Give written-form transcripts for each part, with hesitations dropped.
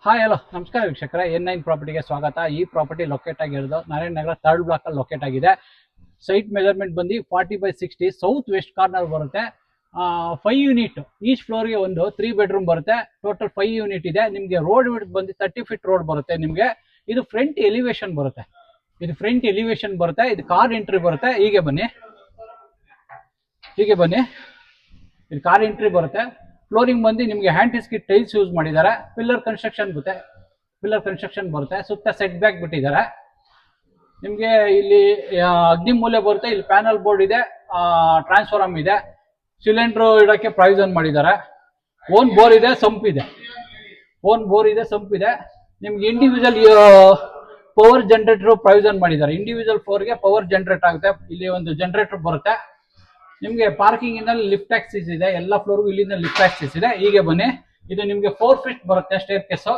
Hi hello ನಮಸ್ಕಾರ ವೀಕ್ಷಕರೇ, N9 ಪ್ರಾಪರ್ಟಿಗೆ ಸ್ವಾಗತ. ಈ ಪ್ರಾಪರ್ಟಿ ಲೊಕೇಟ್ ಆಗಿರೋದು ನಾರಾಯಣ ನಗರ 3rd ಬ್ಲಾಕ್ ಅಲ್ಲಿ ಲೊಕೇಟ್ ಆಗಿದೆ. ಸೈಟ್ ಮೆಜರ್ಮೆಂಟ್ ಬಂದು 40/60 ಸೌತ್ ವೆಸ್ಟ್ ಕಾರ್ನರ್ ಬರುತ್ತೆ. 5 ಯೂನಿಟ್, ಈಚ್ ಫ್ಲೋರ್ಗೆ ಒಂದು 3 ಬೆಡ್ರೂಮ್ ಬರುತ್ತೆ. ಟೋಟಲ್ 5 ಯೂನಿಟ್ ಇದೆ. ನಿಮಗೆ ರೋಡ್ ವಿಡ್ತ್ ಬಂದು 30 ಫೀಟ್ ರೋಡ್ ಬರುತ್ತೆ. ನಿಮಗೆ ಇದು ಫ್ರಂಟ್ ಎಲಿವೇಶನ್ ಬರುತ್ತೆ. ಇದು ಕಾರ್ ಎಂಟ್ರಿ ಬರುತ್ತೆ. ಹೀಗೆ ಬನ್ನಿ, ಇದು ಕಾರ್ ಎಂಟ್ರಿ ಬರುತ್ತೆ. ಫ್ಲೋರಿಂಗ್ ಬಂದು ನಿಮಗೆ ಹ್ಯಾಂಡ್ ಟೈಲ್ಸ್ ಯೂಸ್ ಮಾಡಿದ್ದಾರೆ. ಪಿಲ್ಲರ್ ಕನ್ಸ್ಟ್ರಕ್ಷನ್ ಬರುತ್ತೆ. ಸುತ್ತ ಸೆಟ್ ಬ್ಯಾಕ್ ಬಿಟ್ಟಿದ್ದಾರೆ. ನಿಮಗೆ ಇಲ್ಲಿ ಅಗ್ನಿ ಮೂಲೆ ಬರುತ್ತೆ. ಇಲ್ಲಿ ಪ್ಯಾನಲ್ ಬೋರ್ಡ್ ಇದೆ, ಟ್ರಾನ್ಸ್ಫಾರ್ಮ್ ಇದೆ, ಸಿಲಿಂಡರ್ ಇಡಕ್ಕೆ ಪ್ರಾವಿಷನ್ ಮಾಡಿದ್ದಾರೆ. ಓನ್ ಬೋರ್ ಇದೆ, ಸಂಪ್ ಇದೆ. ನಿಮ್ಗೆ ಇಂಡಿವಿಜುವಲ್ ಪವರ್ ಜನರೇಟರ್ ಪ್ರಾವಿಷನ್ ಮಾಡಿದ್ದಾರೆ. ಇಂಡಿವಿಜುವಲ್ ಫ್ಲೋರ್ಗೆ ಪವರ್ ಜನರೇಟ್ ಆಗುತ್ತೆ. ಇಲ್ಲಿ ಒಂದು ಜನರೇಟರ್ ಬರುತ್ತೆ. ನಿಮಗೆ ಪಾರ್ಕಿಂಗ್ ಇಂದ ಲಿಫ್ಟ್ ಆಕ್ಸಿಸ್ ಇದೆ. ಎಲ್ಲ ಫ್ಲೋರ್ಗೂ ಇಲ್ಲಿಂದ ಲಿಫ್ಟ್ ಆಕ್ಸಿಸ್ ಇದೆ. ಹೀಗೆ ಬನ್ನಿ, ಇದು ನಿಮಗೆ 4 ಫೀಟ್ ಬರುತ್ತೆ ಸ್ಟೇರ್ ಕೇಸು.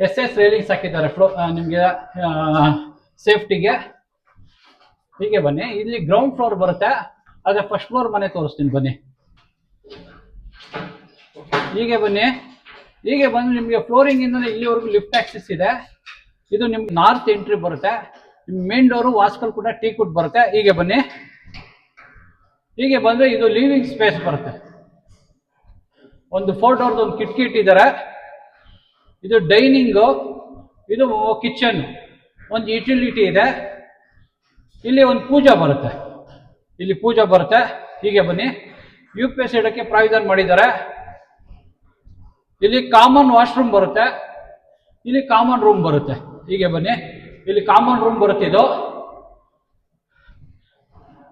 SS ರೈಲಿಂಗ್ಸ್ ಹಾಕಿದ್ದಾರೆ ನಿಮಗೆ ಸೇಫ್ಟಿಗೆ. ಹೀಗೆ ಬನ್ನಿ, ಇಲ್ಲಿ ಗ್ರೌಂಡ್ ಫ್ಲೋರ್ ಬರುತ್ತೆ. ಅದೇ ಫಸ್ಟ್ ಫ್ಲೋರ್ ಮನೆ ತೋರಿಸ್ತೀನಿ ಬನ್ನಿ. ಹೀಗೆ ಬಂದು ನಿಮಗೆ ಫ್ಲೋರಿಂಗ್ ಇಂದ ಇಲ್ಲಿವರೆಗೂ ಲಿಫ್ಟ್ ಆಕ್ಸಿಸ್ ಇದೆ. ಇದು ನಿಮ್ಗೆ ನಾರ್ತ್ ಎಂಟ್ರಿ ಬರುತ್ತೆ. ನಿಮ್ ಮೇನ್ ಡೋರು ವಾಸ್ಕಲ್ ಕೂಡ ಟೀಕುಡ್ ಬರುತ್ತೆ. ಹೀಗೆ ಬಂದ್ರೆ ಇದು ಲಿವಿಂಗ್ ಸ್ಪೇಸ್ ಬರುತ್ತೆ. ಒಂದು 4 ಡೋರ್ದು ಒಂದು ಕಿಟಕಿ ಇಟ್ಟಿದ್ದಾರೆ. ಇದು ಡೈನಿಂಗು, ಇದು ಕಿಚನ್, ಒಂದು ಯುಟಿಲಿಟಿ ಇದೆ. ಇಲ್ಲಿ ಒಂದು ಪೂಜಾ ಬರುತ್ತೆ. ಹೀಗೆ ಬನ್ನಿ, UPS ಇಡಕ್ಕೆ ಪ್ರಾವಿಷನ್ ಮಾಡಿದ್ದಾರೆ. ಇಲ್ಲಿ ಕಾಮನ್ ವಾಶ್ರೂಮ್ ಬರುತ್ತೆ. ಇಲ್ಲಿ ಕಾಮನ್ ರೂಮ್ ಬರುತ್ತೆ. ಹೀಗೆ ಬನ್ನಿ, ಇಲ್ಲಿ ಕಾಮನ್ ರೂಮ್ ಬರುತ್ತೆ.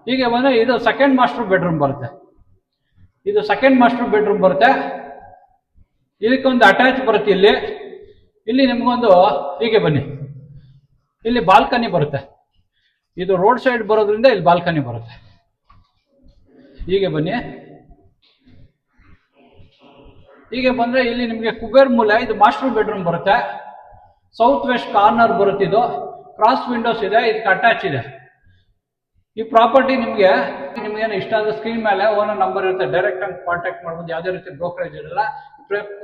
ಹೀಗೆ ಬಂದ್ರೆ ಇದು ಸೆಕೆಂಡ್ ಮಾಸ್ಟರ್ ಬೆಡ್ರೂಮ್ ಬರುತ್ತೆ. ಇದಕ್ಕೊಂದು ಅಟ್ಯಾಚ್ ಬರುತ್ತೆ. ಇಲ್ಲಿ ನಿಮ್ಗೊಂದು ಹೀಗೆ ಬನ್ನಿ, ಇಲ್ಲಿ ಬಾಲ್ಕನಿ ಬರುತ್ತೆ. ಇದು ರೋಡ್ ಸೈಡ್ ಬರೋದ್ರಿಂದ ಇಲ್ಲಿ ಬಾಲ್ಕನಿ ಬರುತ್ತೆ. ಹೀಗೆ ಬನ್ನಿ, ಹೀಗೆ ಬಂದ್ರೆ ಇಲ್ಲಿ ನಿಮಗೆ ಕುಬೇರ್ ಮೂಲೆ, ಇದು ಮಾಸ್ಟರ್ ಬೆಡ್ರೂಮ್ ಬರುತ್ತೆ. ಸೌತ್ ವೆಸ್ಟ್ ಕಾರ್ನರ್ ಬರುತ್ತೆ. ಇದು ಕ್ರಾಸ್ ವಿಂಡೋಸ್ ಇದೆ. ಇದಕ್ಕೆ ಅಟ್ಯಾಚ್ ಇದೆ. ಈ ಪ್ರಾಪರ್ಟಿ ನಿಮ್ಗೆ ಇಷ್ಟ ಆದ ಸ್ಕ್ರೀನ್ ಮೇಲೆ ಓನರ್ ನಂಬರ್ ಇರುತ್ತೆ. ಡೈರೆಕ್ಟ್ ಆಗಿ ಕಾಂಟ್ಯಾಕ್ಟ್ ಮಾಡ್ಬೋದು. ಯಾವುದೇ ರೀತಿ ಬ್ರೋಕರೇಜ್ ಇರಲ್ಲ.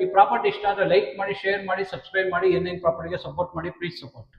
ಈ ಪ್ರಾಪರ್ಟಿ ಇಷ್ಟ ಆದರೆ ಲೈಕ್ ಮಾಡಿ, ಶೇರ್ ಮಾಡಿ, ಸಬ್ಸ್ಕ್ರೈಬ್ ಮಾಡಿ. N9 ಪ್ರಾಪರ್ಟಿಗೆ ಸಪೋರ್ಟ್ ಮಾಡಿ. Please support.